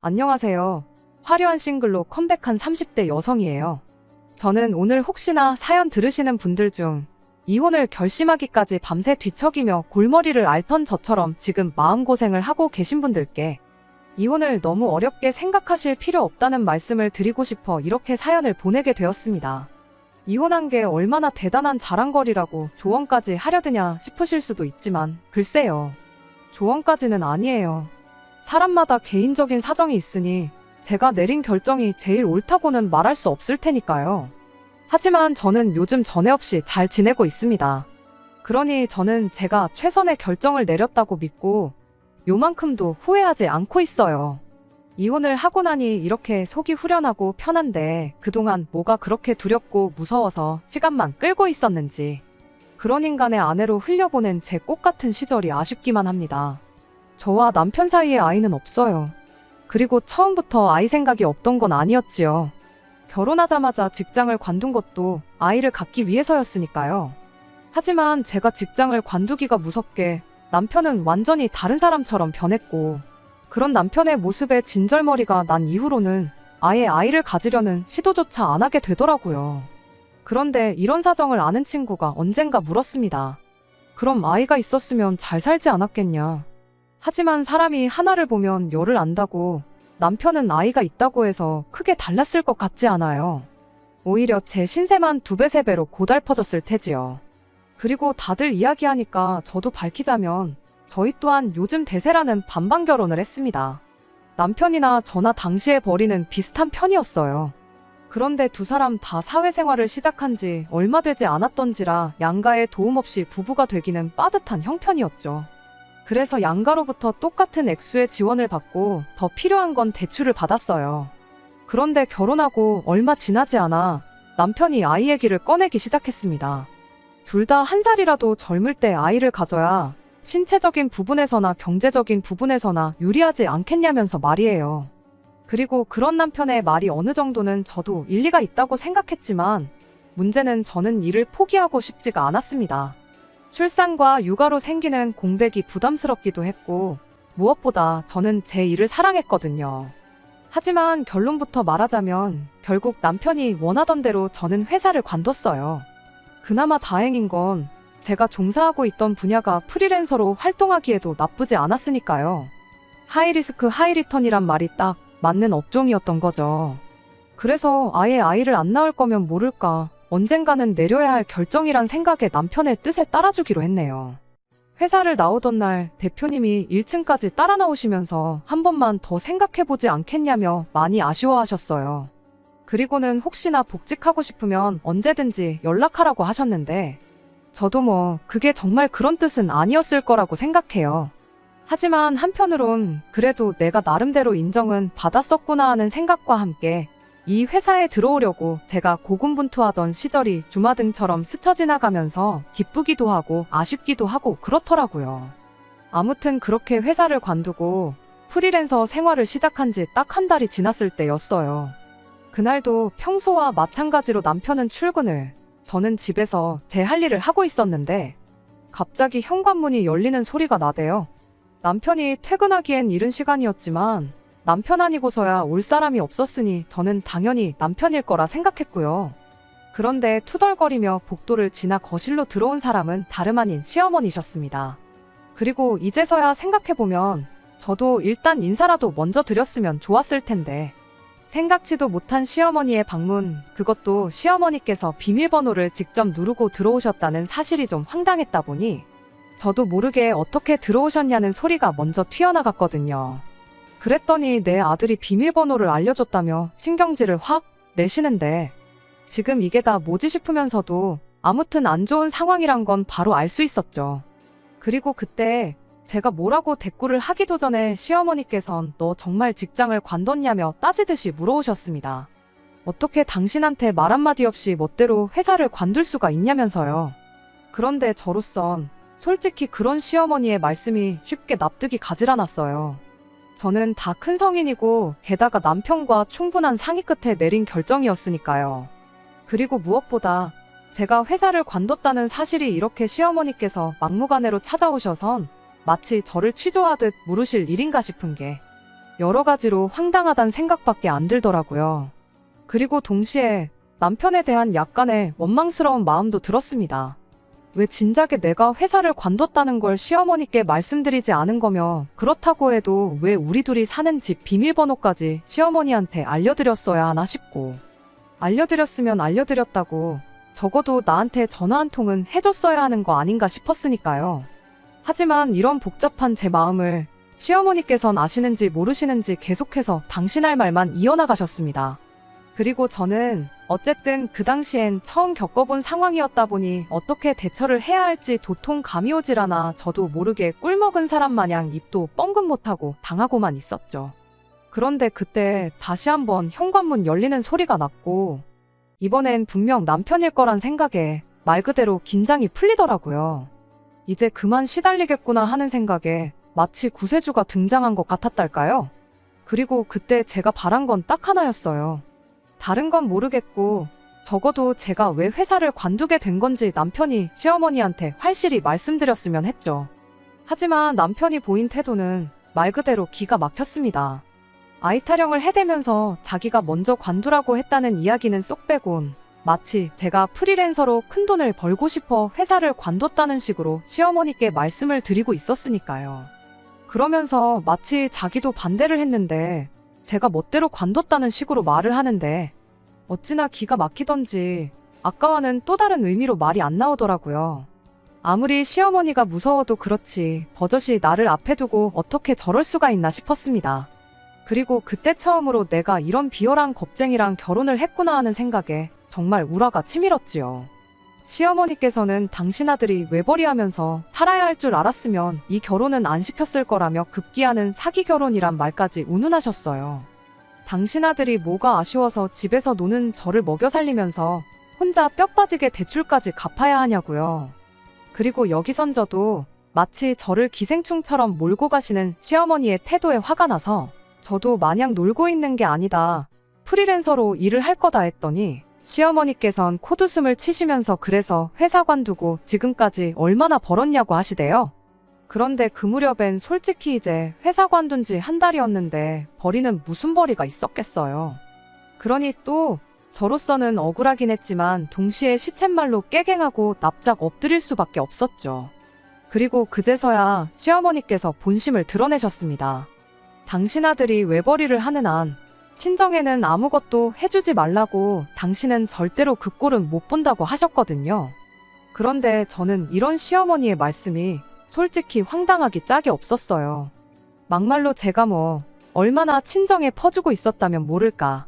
안녕하세요. 화려한 싱글로 컴백한 30대 여성이에요. 저는 오늘 혹시나 사연 들으시는 분들 중 이혼을 결심하기까지 밤새 뒤척이며 골머리를 앓던 저처럼 지금 마음고생을 하고 계신 분들께 이혼을 너무 어렵게 생각하실 필요 없다는 말씀을 드리고 싶어 이렇게 사연을 보내게 되었습니다. 이혼한 게 얼마나 대단한 자랑거리라고 조언까지 하려 드냐 싶으실 수도 있지만 글쎄요. 조언까지는 아니에요. 사람마다 개인적인 사정이 있으니 제가 내린 결정이 제일 옳다고는 말할 수 없을 테니까요. 하지만 저는 요즘 전에 없이 잘 지내고 있습니다. 그러니 저는 제가 최선의 결정을 내렸다고 믿고 요만큼도 후회하지 않고 있어요. 이혼을 하고 나니 이렇게 속이 후련하고 편한데 그동안 뭐가 그렇게 두렵고 무서워서 시간만 끌고 있었는지 그런 인간의 아내로 흘려보낸 제 꽃같은 시절이 아쉽기만 합니다. 저와 남편 사이에 아이는 없어요. 그리고 처음부터 아이 생각이 없던 건 아니었지요. 결혼하자마자 직장을 관둔 것도 아이를 갖기 위해서였으니까요. 하지만 제가 직장을 관두기가 무섭게 남편은 완전히 다른 사람처럼 변했고 그런 남편의 모습에 진절머리가 난 이후로는 아예 아이를 가지려는 시도조차 안 하게 되더라고요. 그런데 이런 사정을 아는 친구가 언젠가 물었습니다. 그럼 아이가 있었으면 잘 살지 않았겠냐. 하지만 사람이 하나를 보면 열을 안다고 남편은 아이가 있다고 해서 크게 달랐을 것 같지 않아요. 오히려 제 신세만 2배, 3배로 고달퍼졌을 테지요. 그리고 다들 이야기하니까 저도 밝히자면 저희 또한 요즘 대세라는 반반 결혼을 했습니다. 남편이나 저나 당시의 벌이는 비슷한 편이었어요. 그런데 두 사람 다 사회생활을 시작한 지 얼마 되지 않았던지라 양가의 도움 없이 부부가 되기는 빠듯한 형편이었죠. 그래서 양가로부터 똑같은 액수의 지원을 받고 더 필요한 건 대출을 받았어요. 그런데 결혼하고 얼마 지나지 않아 남편이 아이 얘기를 꺼내기 시작했습니다. 둘 다 1살이라도 젊을 때 아이를 가져야 신체적인 부분에서나 경제적인 부분에서나 유리하지 않겠냐면서 말이에요. 그리고 그런 남편의 말이 어느 정도는 저도 일리가 있다고 생각했지만 문제는 저는 일을 포기하고 싶지가 않았습니다. 출산과 육아로 생기는 공백이 부담스럽기도 했고 무엇보다 저는 제 일을 사랑했거든요. 하지만 결론부터 말하자면 결국 남편이 원하던 대로 저는 회사를 관뒀어요. 그나마 다행인 건 제가 종사하고 있던 분야가 프리랜서로 활동하기에도 나쁘지 않았으니까요. 하이리스크 하이리턴이란 말이 딱 맞는 업종이었던 거죠. 그래서 아예 아이를 안 낳을 거면 모를까 언젠가는 내려야 할 결정이란 생각에 남편의 뜻에 따라주기로 했네요. 회사를 나오던 날 대표님이 1층까지 따라 나오시면서 한 번만 더 생각해보지 않겠냐며 많이 아쉬워하셨어요. 그리고는 혹시나 복직하고 싶으면 언제든지 연락하라고 하셨는데 저도 뭐 그게 정말 그런 뜻은 아니었을 거라고 생각해요. 하지만 한편으론 그래도 내가 나름대로 인정은 받았었구나 하는 생각과 함께 이 회사에 들어오려고 제가 고군분투하던 시절이 주마등처럼 스쳐 지나가면서 기쁘기도 하고 아쉽기도 하고 그렇더라고요. 아무튼 그렇게 회사를 관두고 프리랜서 생활을 시작한 지 딱 1달이 지났을 때였어요. 그날도 평소와 마찬가지로 남편은 출근을, 저는 집에서 제 할 일을 하고 있었는데 갑자기 현관문이 열리는 소리가 나대요. 남편이 퇴근하기엔 이른 시간이었지만 남편 아니고서야 올 사람이 없었으니 저는 당연히 남편일 거라 생각했고요. 그런데 투덜거리며 복도를 지나 거실로 들어온 사람은 다름 아닌 시어머니셨습니다. 그리고 이제서야 생각해보면 저도 일단 인사라도 먼저 드렸으면 좋았을 텐데 생각지도 못한 시어머니의 방문, 그것도 시어머니께서 비밀번호를 직접 누르고 들어오셨다는 사실이 좀 황당했다 보니 저도 모르게 어떻게 들어오셨냐는 소리가 먼저 튀어나갔거든요. 그랬더니 내 아들이 비밀번호를 알려줬다며 신경질을 확 내시는데 지금 이게 다 뭐지 싶으면서도 아무튼 안 좋은 상황이란 건 바로 알 수 있었죠. 그리고 그때 제가 뭐라고 대꾸를 하기도 전에 시어머니께선 너 정말 직장을 관뒀냐며 따지듯이 물어오셨습니다. 어떻게 당신한테 말 한마디 없이 멋대로 회사를 관둘 수가 있냐면서요. 그런데 저로선 솔직히 그런 시어머니의 말씀이 쉽게 납득이 가질 않았어요. 저는 다 큰 성인이고 게다가 남편과 충분한 상의 끝에 내린 결정이었으니까요. 그리고 무엇보다 제가 회사를 관뒀다는 사실이 이렇게 시어머니께서 막무가내로 찾아오셔선 마치 저를 취조하듯 물으실 일인가 싶은 게 여러 가지로 황당하단 생각밖에 안 들더라고요. 그리고 동시에 남편에 대한 약간의 원망스러운 마음도 들었습니다. 왜 진작에 내가 회사를 관뒀다는 걸 시어머니께 말씀드리지 않은 거며, 그렇다고 해도 왜 우리 둘이 사는 집 비밀번호까지 시어머니한테 알려드렸어야 하나 싶고, 알려드렸으면 알려드렸다고 적어도 나한테 전화 한 통은 해줬어야 하는 거 아닌가 싶었으니까요. 하지만 이런 복잡한 제 마음을 시어머니께선 아시는지 모르시는지 계속해서 당신할 말만 이어나가셨습니다. 그리고 저는 어쨌든 그 당시엔 처음 겪어본 상황이었다 보니 어떻게 대처를 해야 할지 도통 감이 오질 않아 저도 모르게 꿀먹은 사람 마냥 입도 뻥긋 못하고 당하고만 있었죠. 그런데 그때 다시 한번 현관문 열리는 소리가 났고, 이번엔 분명 남편일 거란 생각에 말 그대로 긴장이 풀리더라고요. 이제 그만 시달리겠구나 하는 생각에 마치 구세주가 등장한 것 같았달까요? 그리고 그때 제가 바란 건 딱 하나였어요. 다른 건 모르겠고 적어도 제가 왜 회사를 관두게 된 건지 남편이 시어머니한테 확실히 말씀드렸으면 했죠. 하지만 남편이 보인 태도는 말 그대로 기가 막혔습니다. 아이 타령을 해대면서 자기가 먼저 관두라고 했다는 이야기는 쏙 빼곤 마치 제가 프리랜서로 큰돈을 벌고 싶어 회사를 관뒀다는 식으로 시어머니께 말씀을 드리고 있었으니까요. 그러면서 마치 자기도 반대를 했는데 제가 멋대로 관뒀다는 식으로 말을 하는데 어찌나 기가 막히던지 아까와는 또 다른 의미로 말이 안 나오더라고요. 아무리 시어머니가 무서워도 그렇지 버젓이 나를 앞에 두고 어떻게 저럴 수가 있나 싶었습니다. 그리고 그때 처음으로 내가 이런 비열한 겁쟁이랑 결혼을 했구나 하는 생각에 정말 우라가 치밀었지요. 시어머니께서는 당신 아들이 외벌이하면서 살아야 할 줄 알았으면 이 결혼은 안 시켰을 거라며 급기야는 사기 결혼이란 말까지 운운하셨어요. 당신 아들이 뭐가 아쉬워서 집에서 노는 저를 먹여 살리면서 혼자 뼈 빠지게 대출까지 갚아야 하냐고요. 그리고 여기선 저도 마치 저를 기생충처럼 몰고 가시는 시어머니의 태도에 화가 나서 저도 마냥 놀고 있는 게 아니다, 프리랜서로 일을 할 거다 했더니 시어머니께선 코웃음을 치시면서 그래서 회사 관두고 지금까지 얼마나 벌었냐고 하시대요. 그런데 그 무렵엔 솔직히 이제 회사 관둔 지 한 달이었는데 벌이는 무슨 벌이가 있었겠어요. 그러니 또 저로서는 억울하긴 했지만 동시에 시쳇말로 깨갱하고 납작 엎드릴 수밖에 없었죠. 그리고 그제서야 시어머니께서 본심을 드러내셨습니다. 당신 아들이 외벌이를 하는 한 친정에는 아무것도 해주지 말라고 당신은 절대로 그 꼴은 못 본다고 하셨거든요. 그런데 저는 이런 시어머니의 말씀이 솔직히 황당하기 짝이 없었어요. 막말로 제가 뭐 얼마나 친정에 퍼주고 있었다면 모를까.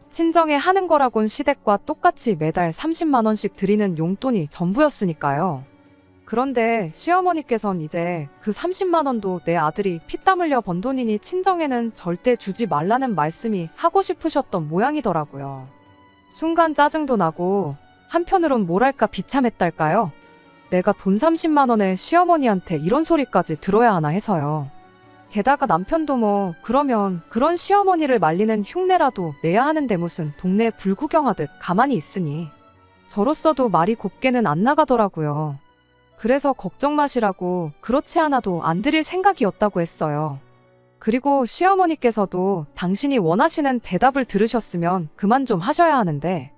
친정에 하는 거라곤 시댁과 똑같이 매달 30만 원씩 드리는 용돈이 전부였으니까요. 그런데 시어머니께선 이제 그 30만 원도 내 아들이 피땀 흘려 번 돈이니 친정에는 절대 주지 말라는 말씀이 하고 싶으셨던 모양이더라고요. 순간 짜증도 나고 한편으론 뭐랄까 비참했달까요? 내가 돈 30만 원에 시어머니한테 이런 소리까지 들어야 하나 해서요. 게다가 남편도 뭐 그러면 그런 시어머니를 말리는 흉내라도 내야 하는데 무슨 동네 불구경하듯 가만히 있으니 저로서도 말이 곱게는 안 나가더라고요. 그래서 걱정 마시라고 그렇지 않아도 안 드릴 생각이었다고 했어요. 그리고 시어머니께서도 당신이 원하시는 대답을 들으셨으면 그만 좀 하셔야 하는데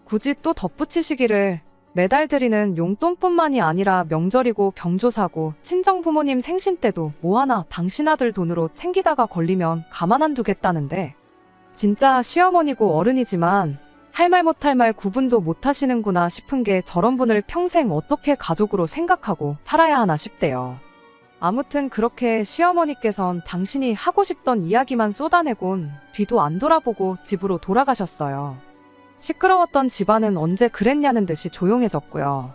굳이 또 덧붙이시기를 매달 드리는 용돈뿐만이 아니라 명절이고 경조사고 친정 부모님 생신 때도 뭐 하나 당신 아들 돈으로 챙기다가 걸리면 가만 안 두겠다는데 진짜 시어머니고 어른이지만 할 말 못할 말 구분도 못 하시는구나 싶은 게 저런 분을 평생 어떻게 가족으로 생각하고 살아야 하나 싶대요. 아무튼 그렇게 시어머니께선 당신이 하고 싶던 이야기만 쏟아내곤 뒤도 안 돌아보고 집으로 돌아가셨어요. 시끄러웠던 집안은 언제 그랬냐는 듯이 조용해졌고요.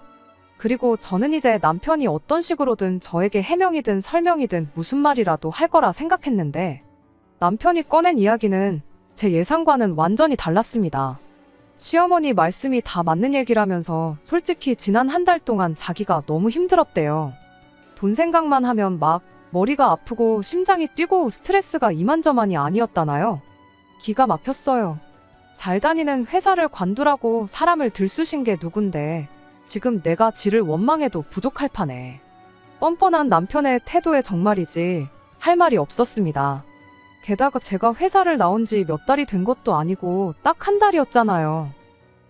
그리고 저는 이제 남편이 어떤 식으로든 저에게 해명이든 설명이든 무슨 말이라도 할 거라 생각했는데 남편이 꺼낸 이야기는 제 예상과는 완전히 달랐습니다. 시어머니 말씀이 다 맞는 얘기라면서 솔직히 지난 한 달 동안 자기가 너무 힘들었대요. 돈 생각만 하면 막 머리가 아프고 심장이 뛰고 스트레스가 이만저만이 아니었다나요? 기가 막혔어요. 잘 다니는 회사를 관두라고 사람을 들쑤신 게 누군데 지금 내가 지를 원망해도 부족할 판에. 뻔뻔한 남편의 태도에 정말이지 할 말이 없었습니다. 게다가 제가 회사를 나온 지 몇 달이 된 것도 아니고 딱 한 달이었잖아요.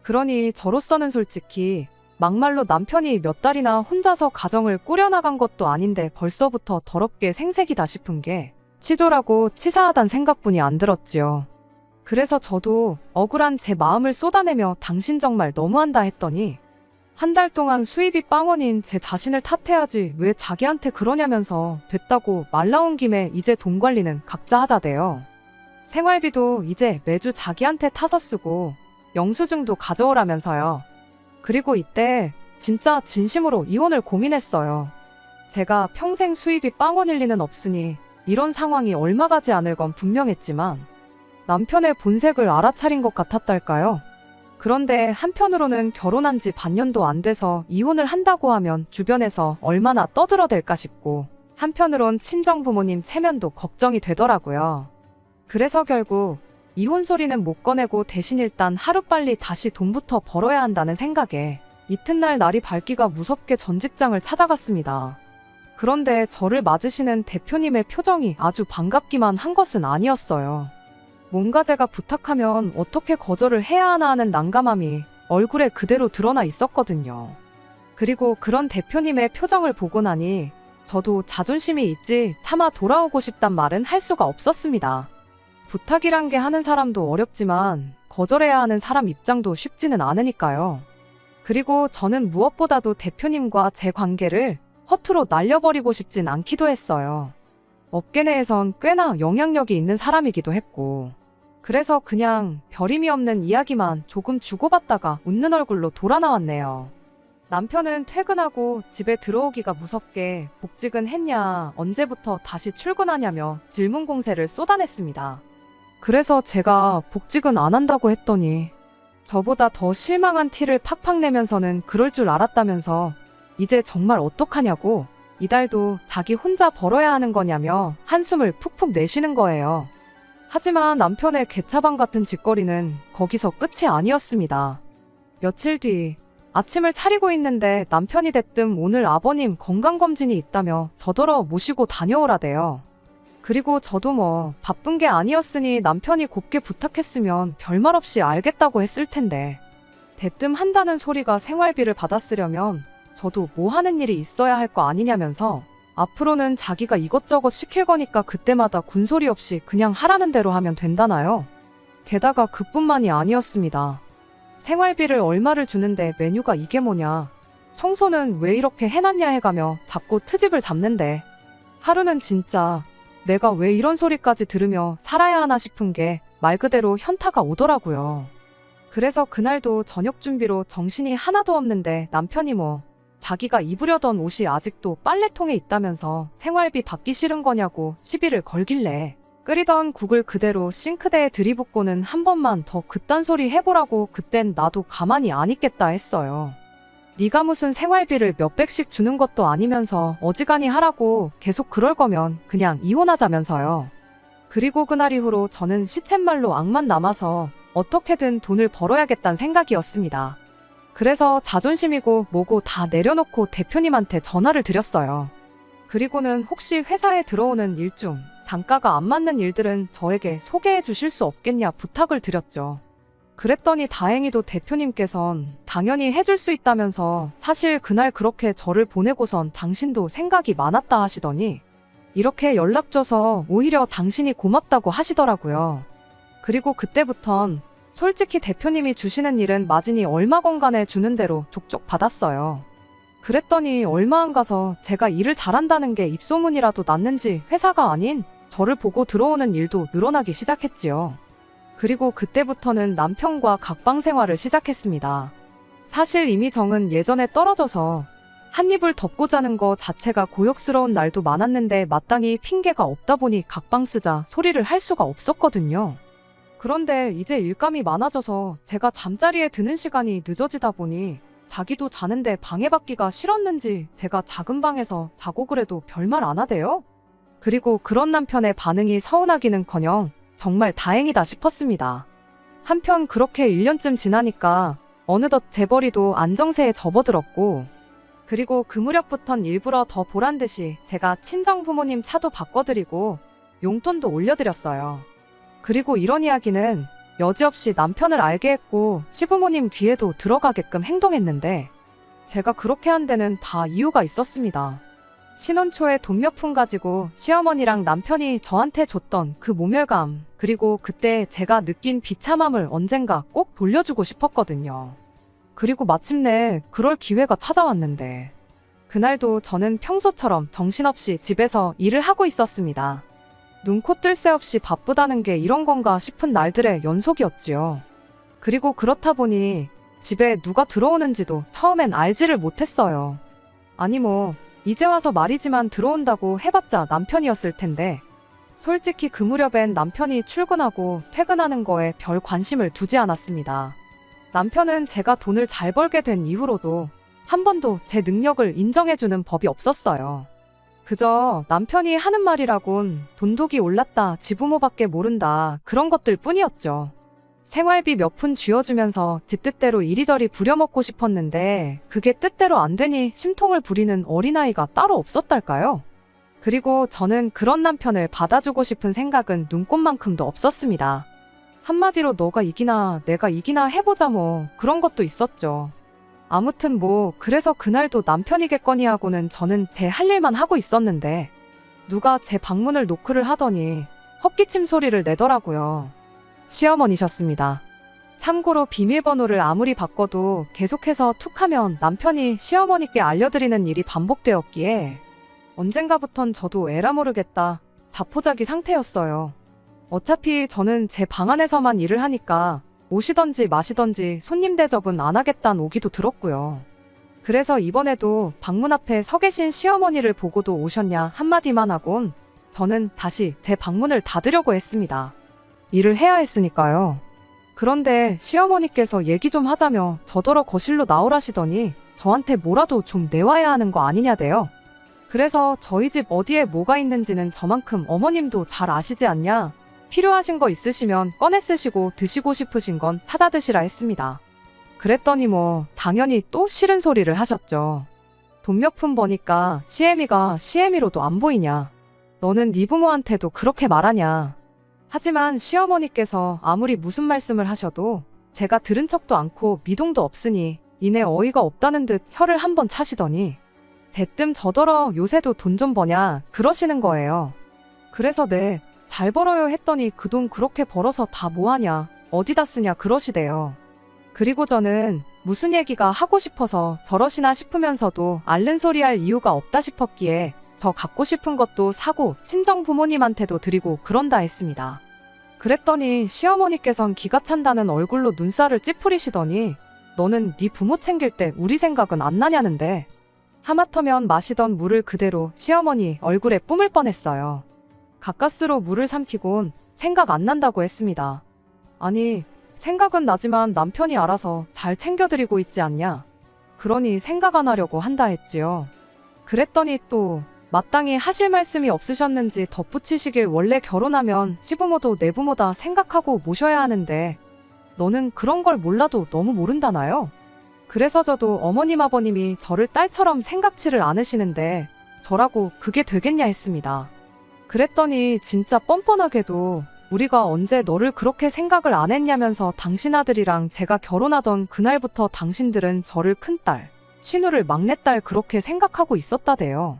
그러니 저로서는 솔직히 막말로 남편이 몇 달이나 혼자서 가정을 꾸려나간 것도 아닌데 벌써부터 더럽게 생색이다 싶은 게 치졸하고 치사하단 생각뿐이 안 들었지요. 그래서 저도 억울한 제 마음을 쏟아내며 당신 정말 너무한다 했더니 한 달 동안 수입이 빵원인 제 자신을 탓해야지 왜 자기한테 그러냐면서 됐다고 말 나온 김에 이제 돈 관리는 각자 하자대요. 생활비도 이제 매주 자기한테 타서 쓰고 영수증도 가져오라면서요. 그리고 이때 진짜 진심으로 이혼을 고민했어요. 제가 평생 수입이 빵원일 리는 없으니 이런 상황이 얼마 가지 않을 건 분명했지만 남편의 본색을 알아차린 것 같았달까요? 그런데 한편으로는 결혼한 지 반년도 안 돼서 이혼을 한다고 하면 주변에서 얼마나 떠들어댈까 싶고 한편으론 친정부모님 체면도 걱정이 되더라고요. 그래서 결국 이혼 소리는 못 꺼내고 대신 일단 하루빨리 다시 돈부터 벌어야 한다는 생각에 이튿날 날이 밝기가 무섭게 전 직장을 찾아갔습니다. 그런데 저를 맞으시는 대표님의 표정이 아주 반갑기만 한 것은 아니었어요. 뭔가 제가 부탁하면 어떻게 거절을 해야 하나 하는 난감함이 얼굴에 그대로 드러나 있었거든요. 그리고 그런 대표님의 표정을 보고 나니 저도 자존심이 있지 차마 돌아오고 싶단 말은 할 수가 없었습니다. 부탁이란 게 하는 사람도 어렵지만 거절해야 하는 사람 입장도 쉽지는 않으니까요. 그리고 저는 무엇보다도 대표님과 제 관계를 허투루 날려버리고 싶진 않기도 했어요. 업계 내에선 꽤나 영향력이 있는 사람이기도 했고 그래서 그냥 별의미 없는 이야기만 조금 주고받다가 웃는 얼굴로 돌아 나왔네요. 남편은 퇴근하고 집에 들어오기가 무섭게 복직은 했냐, 언제부터 다시 출근하냐며 질문 공세를 쏟아냈습니다. 그래서 제가 복직은 안 한다고 했더니 저보다 더 실망한 티를 팍팍 내면서는 그럴 줄 알았다면서 이제 정말 어떡하냐고 이달도 자기 혼자 벌어야 하는 거냐며 한숨을 푹푹 내쉬는 거예요. 하지만 남편의 개차반 같은 짓거리는 거기서 끝이 아니었습니다. 며칠 뒤 아침을 차리고 있는데 남편이 대뜸 오늘 아버님 건강검진이 있다며 저더러 모시고 다녀오라대요. 그리고 저도 뭐 바쁜 게 아니었으니 남편이 곱게 부탁했으면 별말 없이 알겠다고 했을 텐데 대뜸 한다는 소리가 생활비를 받았으려면 저도 뭐 하는 일이 있어야 할 거 아니냐면서 앞으로는 자기가 이것저것 시킬 거니까 그때마다 군소리 없이 그냥 하라는 대로 하면 된다나요? 게다가 그뿐만이 아니었습니다. 생활비를 얼마를 주는데 메뉴가 이게 뭐냐, 청소는 왜 이렇게 해놨냐 해가며 자꾸 트집을 잡는데 하루는 진짜 내가 왜 이런 소리까지 들으며 살아야 하나 싶은 게 말 그대로 현타가 오더라고요. 그래서 그날도 저녁 준비로 정신이 하나도 없는데 남편이 뭐 자기가 입으려던 옷이 아직도 빨래통에 있다면서 생활비 받기 싫은 거냐고 시비를 걸길래 끓이던 국을 그대로 싱크대에 들이붓고는 한 번만 더 그딴 소리 해보라고 그땐 나도 가만히 안 있겠다 했어요. 네가 무슨 생활비를 몇백씩 주는 것도 아니면서 어지간히 하라고 계속 그럴 거면 그냥 이혼하자면서요. 그리고 그날 이후로 저는 시쳇말로 악만 남아서 어떻게든 돈을 벌어야겠다는 생각이었습니다. 그래서 자존심이고 뭐고 다 내려놓고 대표님한테 전화를 드렸어요. 그리고는 혹시 회사에 들어오는 일 중 단가가 안 맞는 일들은 저에게 소개해 주실 수 없겠냐 부탁을 드렸죠. 그랬더니 다행히도 대표님께선 당연히 해줄 수 있다면서 사실 그날 그렇게 저를 보내고선 당신도 생각이 많았다 하시더니 이렇게 연락 줘서 오히려 당신이 고맙다고 하시더라고요. 그리고 그때부턴 솔직히 대표님이 주시는 일은 마진이 얼마건 간에 주는 대로 족족 받았어요. 그랬더니 얼마 안 가서 제가 일을 잘한다는 게 입소문이라도 났는지 회사가 아닌 저를 보고 들어오는 일도 늘어나기 시작했지요. 그리고 그때부터는 남편과 각방 생활을 시작했습니다. 사실 이미 정은 예전에 떨어져서 한 입을 덮고 자는 거 자체가 고역스러운 날도 많았는데 마땅히 핑계가 없다 보니 각방 쓰자 소리를 할 수가 없었거든요. 그런데 이제 일감이 많아져서 제가 잠자리에 드는 시간이 늦어지다 보니 자기도 자는데 방해받기가 싫었는지 제가 작은 방에서 자고 그래도 별말 안 하대요. 그리고 그런 남편의 반응이 서운하기는커녕 정말 다행이다 싶었습니다. 한편 그렇게 1년쯤 지나니까 어느덧 재벌이도 안정세에 접어들었고 그리고 그 무렵부턴 일부러 더 보란듯이 제가 친정부모님 차도 바꿔드리고 용돈도 올려드렸어요. 그리고 이런 이야기는 여지없이 남편을 알게 했고 시부모님 귀에도 들어가게끔 행동했는데 제가 그렇게 한 데는 다 이유가 있었습니다. 신혼 초에 돈 몇 푼 가지고 시어머니랑 남편이 저한테 줬던 그 모멸감, 그리고 그때 제가 느낀 비참함을 언젠가 꼭 돌려주고 싶었거든요. 그리고 마침내 그럴 기회가 찾아왔는데 그날도 저는 평소처럼 정신없이 집에서 일을 하고 있었습니다. 눈코 뜰 새 없이 바쁘다는 게 이런 건가 싶은 날들의 연속이었지요. 그리고 그렇다 보니 집에 누가 들어오는지도 처음엔 알지를 못했어요. 아니 이제 와서 말이지만 들어온다고 해봤자 남편이었을 텐데 솔직히 그 무렵엔 남편이 출근하고 퇴근하는 거에 별 관심을 두지 않았습니다. 남편은 제가 돈을 잘 벌게 된 이후로도 한 번도 제 능력을 인정해주는 법이 없었어요. 그저 남편이 하는 말이라곤 돈독이 올랐다, 지부모밖에 모른다, 그런 것들 뿐이었죠. 생활비 몇 푼 쥐어주면서 지 뜻대로 이리저리 부려먹고 싶었는데 그게 뜻대로 안 되니 심통을 부리는 어린아이가 따로 없었달까요? 그리고 저는 그런 남편을 받아주고 싶은 생각은 눈꼽만큼도 없었습니다. 한마디로 너가 이기나 내가 이기나 해보자 그런 것도 있었죠. 아무튼 그래서 그날도 남편이겠거니 하고는 저는 제 할 일만 하고 있었는데 누가 제 방문을 노크를 하더니 헛기침 소리를 내더라고요. 시어머니셨습니다. 참고로 비밀번호를 아무리 바꿔도 계속해서 툭하면 남편이 시어머니께 알려드리는 일이 반복되었기에 언젠가부턴 저도 에라 모르겠다 자포자기 상태였어요. 어차피 저는 제 방 안에서만 일을 하니까 오시던지 마시던지 손님 대접은 안 하겠다는 오기도 들었고요. 그래서 이번에도 방문 앞에 서 계신 시어머니를 보고도 오셨냐 한마디만 하곤 저는 다시 제 방문을 닫으려고 했습니다. 일을 해야 했으니까요. 그런데 시어머니께서 얘기 좀 하자며 저더러 거실로 나오라시더니 저한테 뭐라도 좀 내와야 하는 거 아니냐대요. 그래서 저희 집 어디에 뭐가 있는지는 저만큼 어머님도 잘 아시지 않냐? 필요하신 거 있으시면 꺼내 쓰시고 드시고 싶으신 건 찾아 드시라 했습니다. 그랬더니 당연히 또 싫은 소리를 하셨죠. 돈 몇 푼 버니까 시애미가 시애미로도 안 보이냐? 너는 네 부모한테도 그렇게 말하냐? 하지만 시어머니께서 아무리 무슨 말씀을 하셔도 제가 들은 척도 않고 미동도 없으니 이내 어이가 없다는 듯 혀를 한번 차시더니 대뜸 저더러 요새도 돈 좀 버냐 그러시는 거예요. 그래서 네, 잘 벌어요 했더니 그 돈 그렇게 벌어서 다 뭐하냐, 어디다 쓰냐 그러시대요. 그리고 저는 무슨 얘기가 하고 싶어서 저러시나 싶으면서도 앓는 소리 할 이유가 없다 싶었기에 저 갖고 싶은 것도 사고 친정 부모님한테도 드리고 그런다 했습니다. 그랬더니 시어머니께선 기가 찬다는 얼굴로 눈살을 찌푸리시더니 너는 네 부모 챙길 때 우리 생각은 안 나냐는데 하마터면 마시던 물을 그대로 시어머니 얼굴에 뿜을 뻔했어요. 가까스로 물을 삼키곤 생각 안 난다고 했습니다. 아니 생각은 나지만 남편이 알아서 잘 챙겨드리고 있지 않냐? 그러니 생각 안 하려고 한다 했지요. 그랬더니 또 마땅히 하실 말씀이 없으셨는지 덧붙이시길 원래 결혼하면 시부모도 내 부모다 생각하고 모셔야 하는데 너는 그런 걸 몰라도 너무 모른다나요? 그래서 저도 어머님 아버님이 저를 딸처럼 생각지를 않으시는데 저라고 그게 되겠냐 했습니다. 그랬더니 진짜 뻔뻔하게도 우리가 언제 너를 그렇게 생각을 안 했냐면서 당신 아들이랑 제가 결혼하던 그날부터 당신들은 저를 큰딸, 신우를 막내딸 그렇게 생각하고 있었다대요.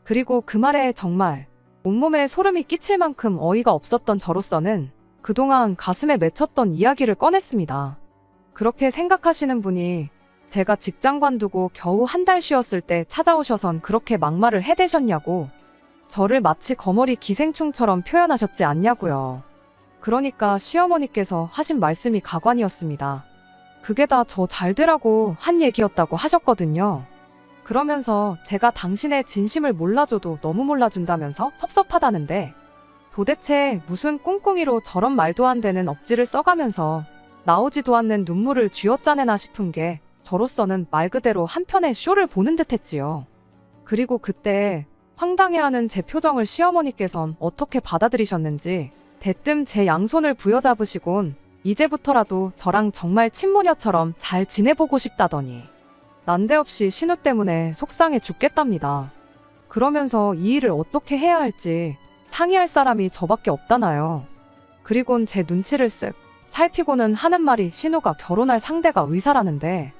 그리고 그 말에 정말 온몸에 소름이 끼칠 만큼 어이가 없었던 저로서는 그동안 가슴에 맺혔던 이야기를 꺼냈습니다. 그렇게 생각하시는 분이 제가 직장 관두고 겨우 한 달 쉬었을 때 찾아오셔선 그렇게 막말을 해대셨냐고 저를 마치 거머리 기생충처럼 표현하셨지 않냐고요. 그러니까 시어머니께서 하신 말씀이 가관이었습니다. 그게 다 저 잘 되라고 한 얘기였다고 하셨거든요. 그러면서 제가 당신의 진심을 몰라줘도 너무 몰라준다면서 섭섭하다는데 도대체 무슨 꿍꿍이로 저런 말도 안 되는 억지를 써가면서 나오지도 않는 눈물을 쥐어짜내나 싶은 게 저로서는 말 그대로 한편의 쇼를 보는 듯 했지요. 그리고 그때 황당해하는 제 표정을 시어머니께선 어떻게 받아들이셨는지 대뜸 제 양손을 부여잡으시곤 이제부터라도 저랑 정말 친모녀처럼 잘 지내보고 싶다더니 난데없이 신우 때문에 속상해 죽겠답니다. 그러면서 이 일을 어떻게 해야 할지 상의할 사람이 저밖에 없다나요. 그리곤 제 눈치를 쓱 살피고는 하는 말이 신우가 결혼할 상대가 의사라는데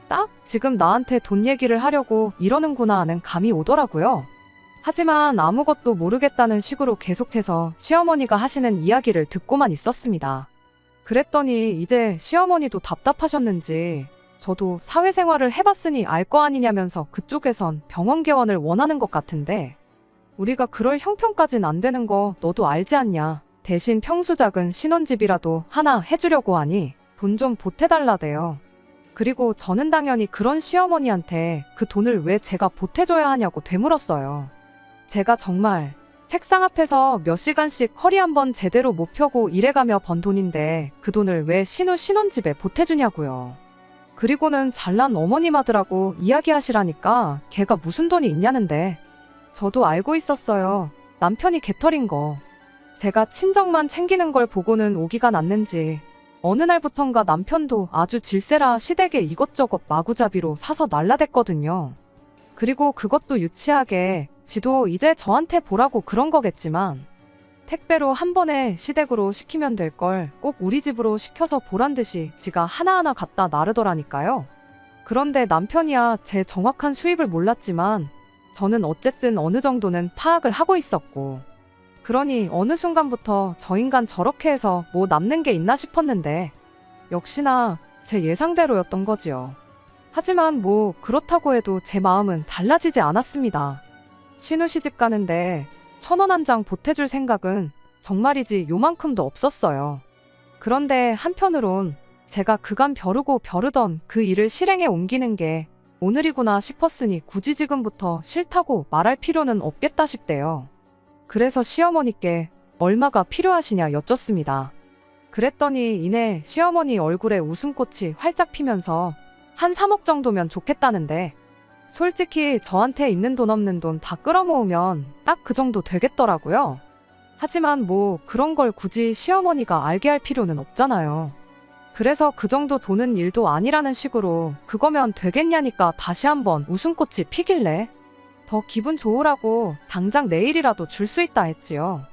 딱 지금 나한테 돈 얘기를 하려고 이러는구나 하는 감이 오더라고요. 하지만 아무것도 모르겠다는 식으로 계속해서 시어머니가 하시는 이야기를 듣고만 있었습니다. 그랬더니 이제 시어머니도 답답하셨는지 저도 사회생활을 해봤으니 알 거 아니냐면서 그쪽에선 병원 개원을 원하는 것 같은데 우리가 그럴 형편까진 안 되는 거 너도 알지 않냐. 대신 평수 작은 신혼집이라도 하나 해주려고 하니 돈 좀 보태달라대요. 그리고 저는 당연히 그런 시어머니한테 그 돈을 왜 제가 보태줘야 하냐고 되물었어요. 제가 정말 책상 앞에서 몇 시간씩 허리 한번 제대로 못 펴고 일해가며 번 돈인데 그 돈을 왜 신우 신혼집에 보태주냐고요. 그리고는 잘난 어머님 아들하고 이야기하시라니까 걔가 무슨 돈이 있냐는데 저도 알고 있었어요. 남편이 개털인 거. 제가 친정만 챙기는 걸 보고는 오기가 났는지 어느 날부턴가 남편도 아주 질세라 시댁에 이것저것 마구잡이로 사서 날라댔거든요. 그리고 그것도 유치하게 지도 이제 저한테 보라고 그런 거겠지만 택배로 한 번에 시댁으로 시키면 될 걸 꼭 우리 집으로 시켜서 보란 듯이 지가 하나하나 갖다 나르더라니까요. 그런데 남편이야 제 정확한 수입을 몰랐지만 저는 어쨌든 어느 정도는 파악을 하고 있었고 그러니 어느 순간부터 저 인간 저렇게 해서 뭐 남는 게 있나 싶었는데 역시나 제 예상대로였던 거지요. 하지만 뭐 그렇다고 해도 제 마음은 달라지지 않았습니다. 신우 시집 가는데 1,000원 한 장 보태줄 생각은 정말이지 요만큼도 없었어요. 그런데 한편으론 제가 그간 벼르고 벼르던 그 일을 실행에 옮기는 게 오늘이구나 싶었으니 굳이 지금부터 싫다고 말할 필요는 없겠다 싶대요. 그래서 시어머니께 얼마가 필요하시냐 여쭙습니다. 그랬더니 이내 시어머니 얼굴에 웃음꽃이 활짝 피면서 한 3억 정도면 좋겠다는데 솔직히 저한테 있는 돈 없는 돈 다 끌어모으면 딱 그 정도 되겠더라고요. 하지만 뭐 그런 걸 굳이 시어머니가 알게 할 필요는 없잖아요. 그래서 그 정도 돈은 일도 아니라는 식으로 그거면 되겠냐니까 다시 한번 웃음꽃이 피길래 더 기분 좋으라고 당장 내일이라도 줄 수 있다 했지요.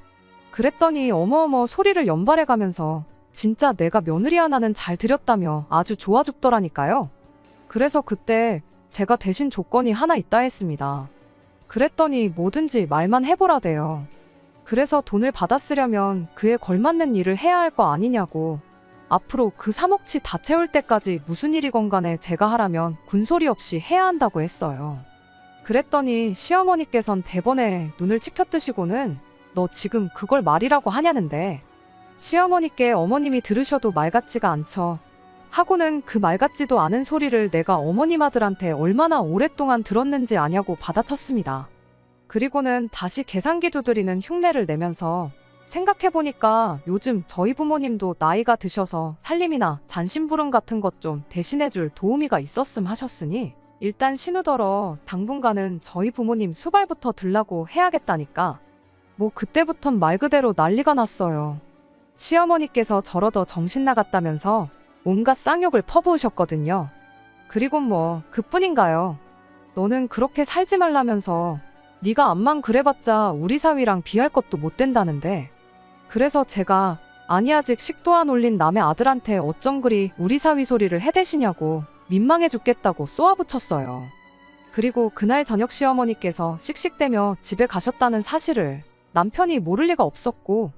그랬더니 어머어머 소리를 연발해가면서 진짜 내가 며느리 하나는 잘 들였다며 아주 좋아 죽더라니까요. 그래서 그때 제가 대신 조건이 하나 있다 했습니다. 그랬더니 뭐든지 말만 해보라대요. 그래서 돈을 받았으려면 그에 걸맞는 일을 해야 할 거 아니냐고. 앞으로 그 3억치 다 채울 때까지 무슨 일이건 간에 제가 하라면 군소리 없이 해야 한다고 했어요. 그랬더니 시어머니께선 대번에 눈을 치켜뜨시고는 너 지금 그걸 말이라고 하냐는데 시어머니께 어머님이 들으셔도 말 같지가 않죠. 하고는 그 말 같지도 않은 소리를 내가 어머님 아들한테 얼마나 오랫동안 들었는지 아냐고 받아쳤습니다. 그리고는 다시 계산기 두드리는 흉내를 내면서 생각해보니까 요즘 저희 부모님도 나이가 드셔서 살림이나 잔심부름 같은 것 좀 대신해줄 도우미가 있었음 하셨으니 일단 신우더러 당분간은 저희 부모님 수발부터 들라고 해야겠다니까. 뭐 그때부턴 말 그대로 난리가 났어요. 시어머니께서 저러더 정신 나갔다면서 온갖 쌍욕을 퍼부으셨거든요. 그리고 뭐 그뿐인가요? 너는 그렇게 살지 말라면서 네가 암만 그래봤자 우리 사위랑 비할 것도 못 된다는데 그래서 제가 아니 아직 식도 안 올린 남의 아들한테 어쩜 그리 우리 사위 소리를 해대시냐고 민망해 죽겠다고 쏘아붙였어요. 그리고 그날 저녁 시어머니께서 씩씩대며 집에 가셨다는 사실을 남편이 모를 리가 없었고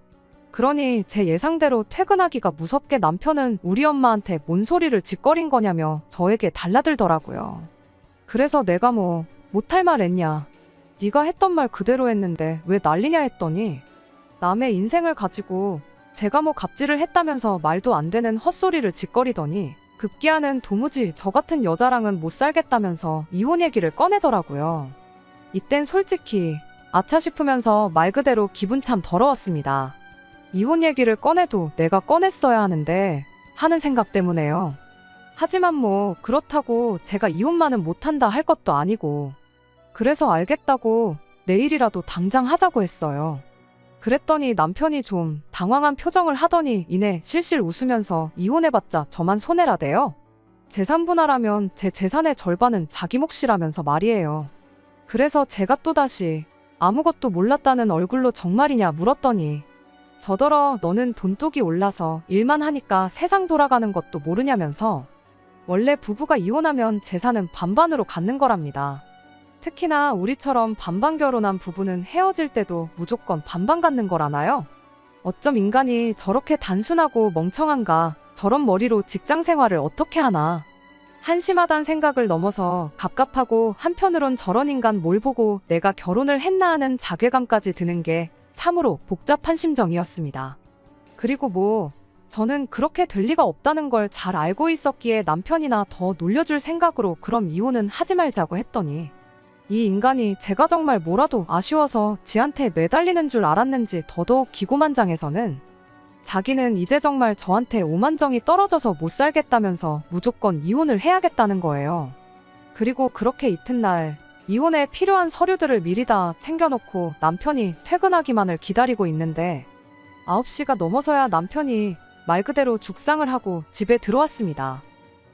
그러니 제 예상대로 퇴근하기가 무섭게 남편은 우리 엄마한테 뭔 소리를 짓거린 거냐며 저에게 달라들더라고요. 그래서 내가 뭐 못할 말 했냐. 네가 했던 말 그대로 했는데 왜 난리냐 했더니 남의 인생을 가지고 제가 뭐 갑질을 했다면서 말도 안 되는 헛소리를 짓거리더니 급기야는 도무지 저 같은 여자랑은 못 살겠다면서 이혼 얘기를 꺼내더라고요. 이땐 솔직히 아차 싶으면서 말 그대로 기분 참 더러웠습니다. 이혼 얘기를 꺼내도 내가 꺼냈어야 하는데 하는 생각 때문에요. 하지만 뭐 그렇다고 제가 이혼만은 못한다 할 것도 아니고 그래서 알겠다고 내일이라도 당장 하자고 했어요. 그랬더니 남편이 좀 당황한 표정을 하더니 이내 실실 웃으면서 이혼해봤자 저만 손해라대요. 재산 분할하면 제 재산의 절반은 자기 몫이라면서 말이에요. 그래서 제가 또다시 아무것도 몰랐다는 얼굴로 정말이냐 물었더니 저더러 너는 돈독이 올라서 일만 하니까 세상 돌아가는 것도 모르냐면서 원래 부부가 이혼하면 재산은 반반으로 갖는 거랍니다. 특히나 우리처럼 반반 결혼한 부부는 헤어질 때도 무조건 반반 갖는 거라나요? 어쩜 인간이 저렇게 단순하고 멍청한가? 저런 머리로 직장 생활을 어떻게 하나? 한심하단 생각을 넘어서 갑갑하고 한편으론 저런 인간 뭘 보고 내가 결혼을 했나 하는 자괴감까지 드는 게 참으로 복잡한 심정이었습니다. 그리고 저는 그렇게 될 리가 없다는 걸 잘 알고 있었기에 남편이나 더 놀려줄 생각으로 그럼 이혼은 하지 말자고 했더니 이 인간이 제가 정말 뭐라도 아쉬워서 지한테 매달리는 줄 알았는지 더더욱 기고만장해서는 자기는 이제 정말 저한테 오만정이 떨어져서 못 살겠다면서 무조건 이혼을 해야겠다는 거예요. 그리고 그렇게 이튿날 이혼에 필요한 서류들을 미리 다 챙겨놓고 남편이 퇴근하기만을 기다리고 있는데 9시가 넘어서야 남편이 말 그대로 죽상을 하고 집에 들어왔습니다.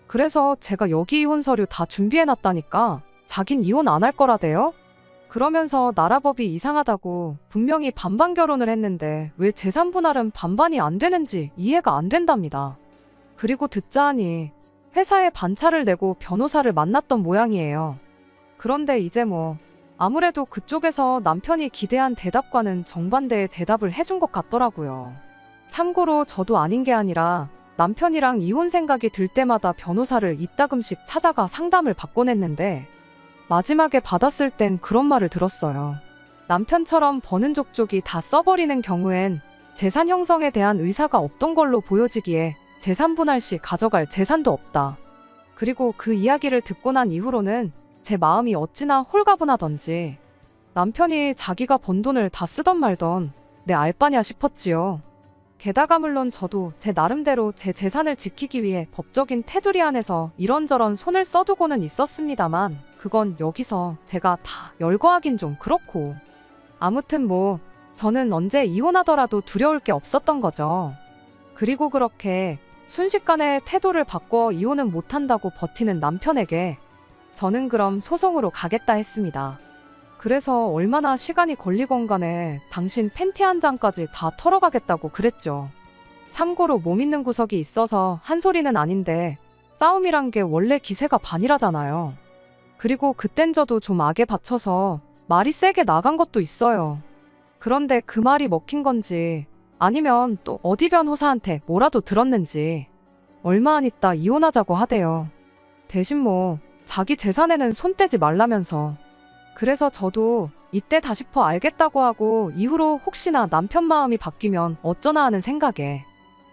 그래서 제가 여기 이혼 서류 다 준비해놨다니까 자긴 이혼 안 할 거라대요? 그러면서 나라법이 이상하다고 분명히 반반 결혼을 했는데 왜 재산 분할은 반반이 안 되는지 이해가 안 된답니다. 그리고 듣자 하니 회사에 반차를 내고 변호사를 만났던 모양이에요. 그런데 이제 아무래도 그쪽에서 남편이 기대한 대답과는 정반대의 대답을 해준 것 같더라고요. 참고로 저도 아닌 게 아니라 남편이랑 이혼 생각이 들 때마다 변호사를 이따금씩 찾아가 상담을 받곤 했는데 마지막에 받았을 땐 그런 말을 들었어요. 남편처럼 버는 족족이 다 써버리는 경우엔 재산 형성에 대한 의사가 없던 걸로 보여지기에 재산 분할 시 가져갈 재산도 없다. 그리고 그 이야기를 듣고 난 이후로는 제 마음이 어찌나 홀가분하던지 남편이 자기가 번 돈을 다 쓰던 말던 내 알바냐 싶었지요. 게다가 물론 저도 제 나름대로 제 재산을 지키기 위해 법적인 테두리 안에서 이런저런 손을 써두고는 있었습니다만 그건 여기서 제가 다 열거하긴 좀 그렇고 아무튼 저는 언제 이혼하더라도 두려울 게 없었던 거죠. 그리고 그렇게 순식간에 태도를 바꿔 이혼은 못한다고 버티는 남편에게 저는 그럼 소송으로 가겠다 했습니다. 그래서 얼마나 시간이 걸리건 간에 당신 팬티 한 장까지 다 털어가겠다고 그랬죠. 참고로 못 믿는 구석이 있어서 한 소리는 아닌데 싸움이란 게 원래 기세가 반이라잖아요. 그리고 그땐 저도 좀 악에 받쳐서 말이 세게 나간 것도 있어요. 그런데 그 말이 먹힌 건지 아니면 또 어디 변호사한테 뭐라도 들었는지 얼마 안 있다 이혼하자고 하대요. 대신 자기 재산에는 손 떼지 말라면서. 그래서 저도 이때다 싶어 알겠다고 하고 이후로 혹시나 남편 마음이 바뀌면 어쩌나 하는 생각에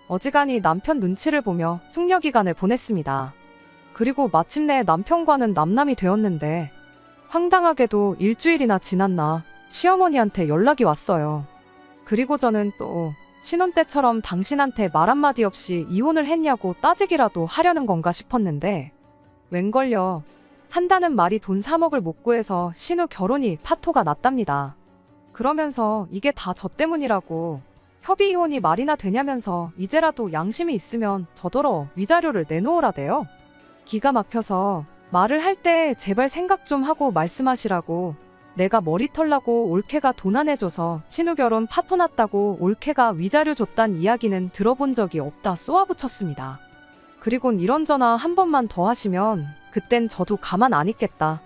어지간히 남편 눈치를 보며 숙려기간을 보냈습니다. 그리고 마침내 남편과는 남남이 되었는데 황당하게도 일주일이나 지났나 시어머니한테 연락이 왔어요. 그리고 저는 또 신혼 때처럼 당신한테 말 한마디 없이 이혼을 했냐고 따지기라도 하려는 건가 싶었는데 웬걸요. 한다는 말이 돈 3억을 못 구해서 신우 결혼이 파토가 났답니다. 그러면서 이게 다 저 때문이라고 협의 이혼이 말이나 되냐면서 이제라도 양심이 있으면 저더러 위자료를 내놓으라대요. 기가 막혀서 말을 할 때 제발 생각 좀 하고 말씀하시라고 내가 머리털 나고 올케가 돈 안 해줘서 신우 결혼 파토 났다고 올케가 위자료 줬단 이야기는 들어본 적이 없다 쏘아붙였습니다. 그리곤 이런 전화 한 번만 더 하시면 그땐 저도 가만 안 있겠다.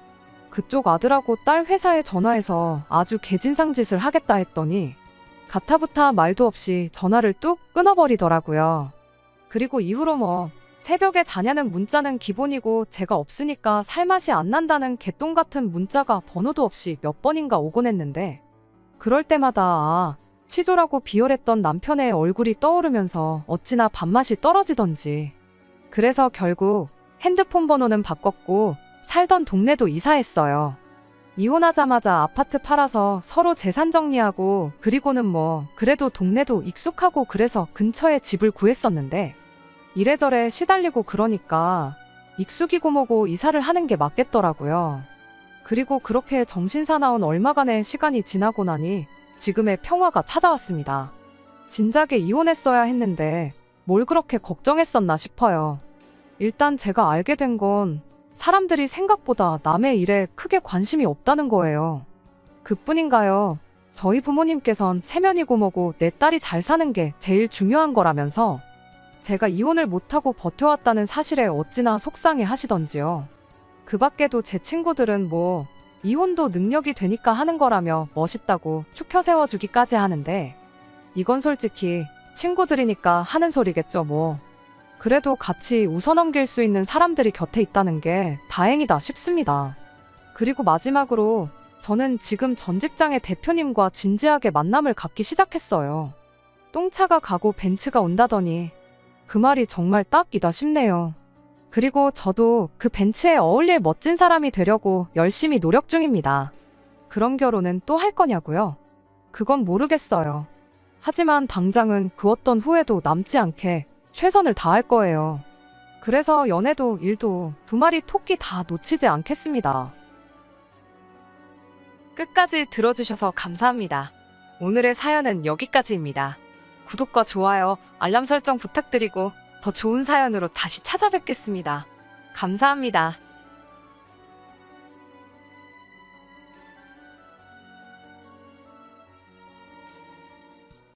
그쪽 아들하고 딸 회사에 전화해서 아주 개진상 짓을 하겠다 했더니 가타부타 말도 없이 전화를 뚝 끊어버리더라고요. 그리고 이후로 새벽에 자냐는 문자는 기본이고 제가 없으니까 살맛이 안 난다는 개똥 같은 문자가 번호도 없이 몇 번인가 오곤 했는데 그럴 때마다 치졸하고 비열했던 남편의 얼굴이 떠오르면서 어찌나 밥맛이 떨어지던지. 그래서 결국 핸드폰 번호는 바꿨고 살던 동네도 이사했어요. 이혼하자마자 아파트 팔아서 서로 재산 정리하고 그리고는 그래도 동네도 익숙하고 그래서 근처에 집을 구했었는데 이래저래 시달리고 그러니까 익숙이고 뭐고 이사를 하는 게 맞겠더라고요. 그리고 그렇게 정신사나운 얼마간의 시간이 지나고 나니 지금의 평화가 찾아왔습니다. 진작에 이혼했어야 했는데 뭘 그렇게 걱정했었나 싶어요. 일단 제가 알게 된 건 사람들이 생각보다 남의 일에 크게 관심이 없다는 거예요. 그뿐인가요? 저희 부모님께선 체면이고 뭐고 내 딸이 잘 사는 게 제일 중요한 거라면서 제가 이혼을 못하고 버텨왔다는 사실에 어찌나 속상해 하시던지요. 그 밖에도 제 친구들은 뭐 이혼도 능력이 되니까 하는 거라며 멋있다고 축혀 세워주기까지 하는데 이건 솔직히 친구들이니까 하는 소리겠죠 뭐. 그래도 같이 웃어넘길 수 있는 사람들이 곁에 있다는 게 다행이다 싶습니다. 그리고 마지막으로 저는 지금 전 직장의 대표님과 진지하게 만남을 갖기 시작했어요. 똥차가 가고 벤츠가 온다더니 그 말이 정말 딱이다 싶네요. 그리고 저도 그 벤츠에 어울릴 멋진 사람이 되려고 열심히 노력 중입니다. 그런 결혼은 또 할 거냐고요? 그건 모르겠어요. 하지만 당장은 그 어떤 후회도 남지 않게 최선을 다할 거예요. 그래서 연애도 일도 두 마리 토끼 다 놓치지 않겠습니다. 끝까지 들어주셔서 감사합니다. 오늘의 사연은 여기까지입니다. 구독과 좋아요, 알람 설정 부탁드리고 더 좋은 사연으로 다시 찾아뵙겠습니다. 감사합니다.